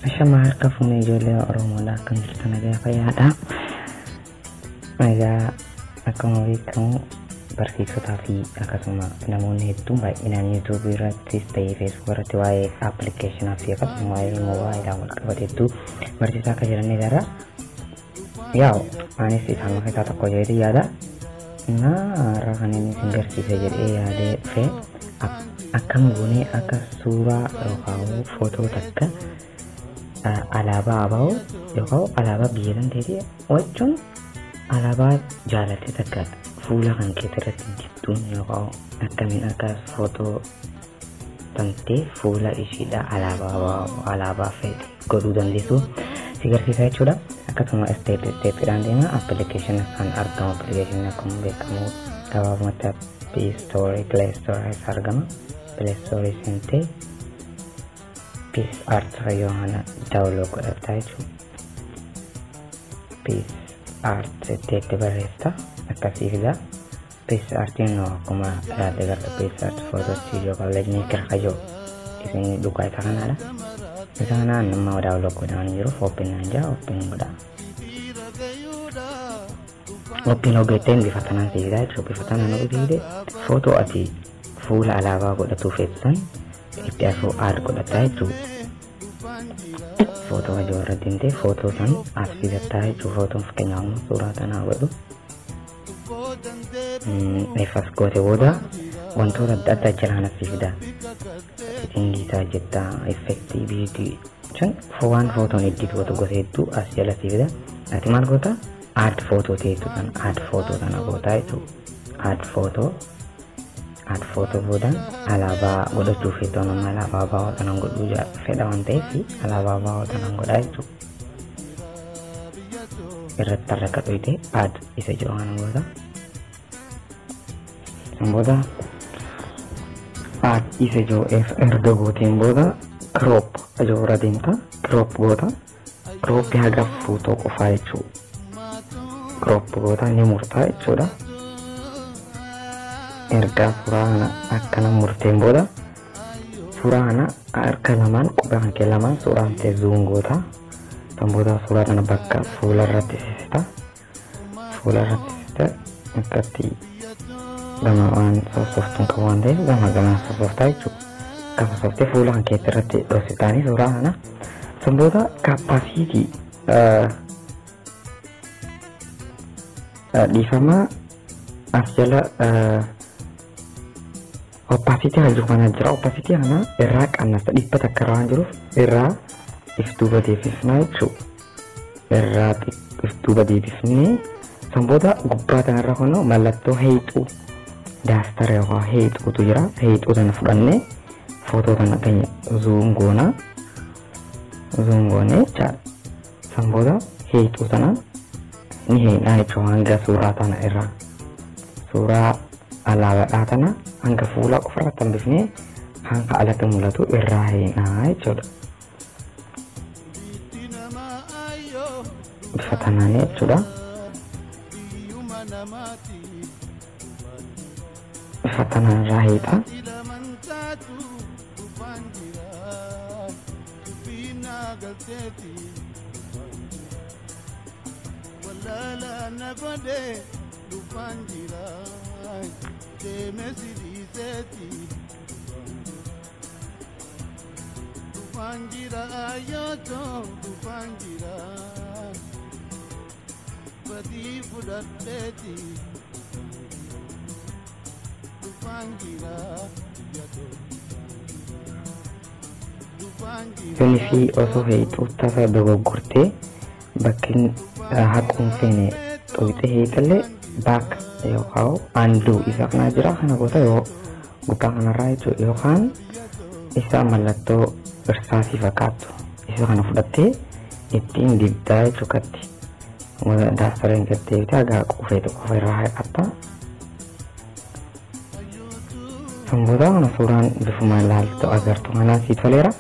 Ashamaa harka fuunee ijoollee Oromoodhaa akkam jirtan nagaa fayyaadha. Egaa akkuma beekamu barsiisotaa fi akkasuma namoonni hedduun baay'inaan YouTube irrattis ta'ee Facebook irratti waa'ee appilikeeshinaa fi akkasuma waa'ee moobaayilaa wal qabateetu barsiisaa akka jiran ni agarra. Yaa'u anis isaan keessaa tokko jedhee yaada. Har'a kan inni isin garsiise jedhee yaadee dhufe akkam goonee akka suuraa yookaan footoo takka alaabaa ABO yookaan alaabaa biyya dandeettii wajjin alaabaa jaalatte takka fuula kan keessa irratti jirtuun yookaan akkamiin akka footoo tantee fuula ishiidha alaabaa feete godhuu dandeessu si garsiisa jechuudha. Akkasuma step-stepidhaan deema appilikeeshina kan argamu appilikeeshinni akkuma beekamu gabaabumatti Play Store isa argama. Play Store seentee Peace Art fayyadamana download godhataa jechuudha. Peace Art itti barreessa akkasii fida. Peace Artiin akkuma yaadde garta Peace Art Photo Studio College kirkajoo isin dhugaa isa kanaadha. Isa kanaan nama download godhaan jiru open nanja open godha. Open ogeetteen bifa tanaan sibiidha jechuudha. Bifa tanaan ogeettii footoo ati fuula alaabaa godhatu feesan itti asoo aad godhataa jechuudha. Footoo hojii warra dintee footoo san as fidataa jechuudha. Footoon fakkeenyaaf suuraa tanaa godhu. Efas goote booda wantoota adda addaa jiraan as fida. Ingisaa jettaa effektii biitii jechuun waan footoon edit gootu gosa hedduu as jala si fida. Ati maal goota? Add footoo ta'etu kan add footoo kana gootaa jechuudha. Add footoo boodaan alaabaa godhachuu feetoon amma alaabaa ABO tanaan godhuu fedha waan ta'eef alaabaa ABO tanaan godhaa jechuudha. Irratti tarra kadhoyte add isa jiru kana goota. Booda add isa jiru erga gooteen booda crop ajoora deemta. Crop goota. Crop haga footoo qofaa jechuudha. Crop goota ni murtaa jechuudha. Erga suuraa kana akkana murteen booda suuraa kana harka lamaan quba kan kee lamaan suuraa ta'e zoom goota. Tan booda suuraa kana bakka fuula irratti siista. Fuula irratti siista akkatti gama waan sooftuun qabu waan ta'eef gama sooftaa jechuudha. Gama sooftee fuula kan keetti irratti dhoositaanii suuraa kana. Tan booda kaappaasiitii dhiifama as jala opacity halluu kana jira. Opacity kana irraa qannasa dhibba takka irraa waan jiruuf irraa iftuuba deebifnaa jechuudha. Irraa iftuuba deebifnee san booda gubbaa kanarra kunoo mallattoo heexuu daastara yookaan heexuutu jira. Heexuu sana fudhannee footoo kana keenya zoom goonee jechaadha. San booda heexuu sana ni heexnaa jechuudha. Hanga suuraa tana irraa suuraa alaabaadhaa tana hanga fuula ofirratti hambifnee hanga alatti mul'atu irraa heexnaa jechuudha. Bifa tanaan jechuudha. Bifa tanaan irraa heexa. Yoni fi osoo heexuu tasa dogoggortee bakki haquun feene xoyxee heexallee baak yookaan anduu isa kana jira kana goota yoo gubbaa kanarraa jechuudha. Yookaan isa mallattoo irsaasii fakkaatu isa kana fudhattee ittiin dibdaa jechuudha. Daastareen gattee bitaa haga qufee tokko irraa haqatta. Sanboota kana suuraan bifumaan ilaaltu agartu kanaan sii toleera.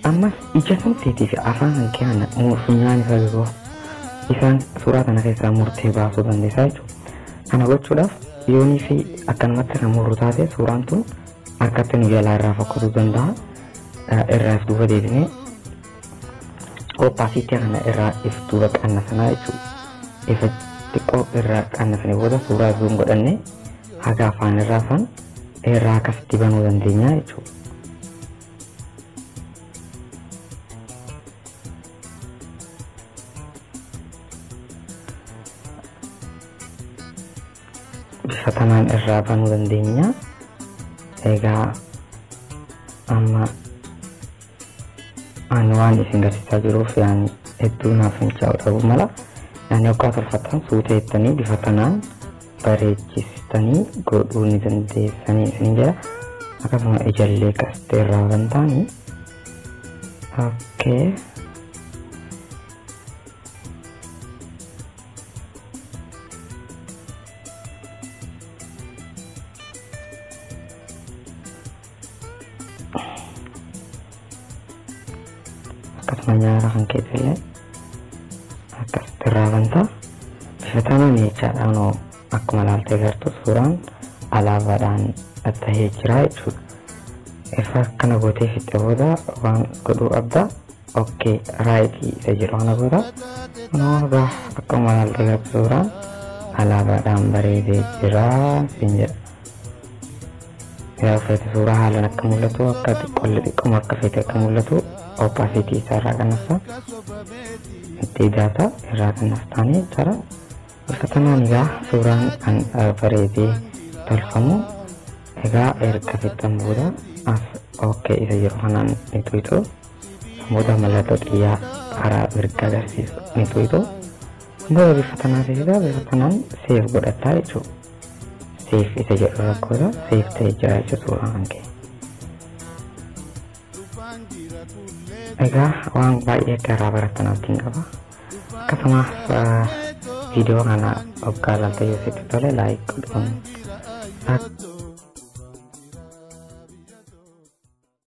Ammas ija samteetii fi afaan kan keenya funyaan isaa gagoo isaan suuraa kana keessaa murtee baasuu dandeessaa jechuudha. Kana gochuudhaaf yoonii fi akkanumatti kan murru taate suuraan tun harkatti nu jalaa irraa fakkatuu danda'a. Irraas duuba deebinee opacity kana irraa iftuu qannasnaa jechuudha. Ifa xiqqoo irraa qannasnee booda suuraa zoom godhanne haga afaan irraa afaan irraa akkasitti banuu dandeenya jechuudha. Bifa kanaan irraa banuu dandeenya. Egaa amma waan isin garsiisaa jiruuf yaani hedduu naaf hin ta'u mala yaani akka tolfattan suuta jettanii bifa kanaan bareechistanii godhuu ni dandeessanii isin jira. Akkasuma ijallee qastee irraa bantaanii okay. Nyaara kan keetillee akkasitti irraa banta. Bifa kanaan jechaadhaan akkuma ilaaltee agartu suuraan alaabaadhaan ta'ee jira jechuudha. Ifa kana gootee fixee booda waan godhuu qabda. Okay, raayitii isa jedhu kana booda egaa akkuma ilaaltee agartu suuraan alaabaadhaan bareedee jira siin jedha. Yaa feete suuraa haalaan akka mul'atu akka xiqqoo akka feete akka mul'atu opacity isarraa kannasa itti data irraa kannastaanii jira. Bifa kanaan egaa suuraan kan bareedee tolfamu egaa erga fixan booda as okay isa jedhu kanaan ni tuqxu booda mallattoo xiyyaa karaa mirga agarsiisu ni tuqxu booda bifa kanaan save godhattaa jechuudha. Save isa jedhu rakkoodha. Save ta'ee jira jechuudha suuraan kan kee. Egaa waan baay'ee garaa barattanaatiin qaba. Akkasumas viidiyoo kana hoggaa ilaaltee yoo sitti tole like godhuun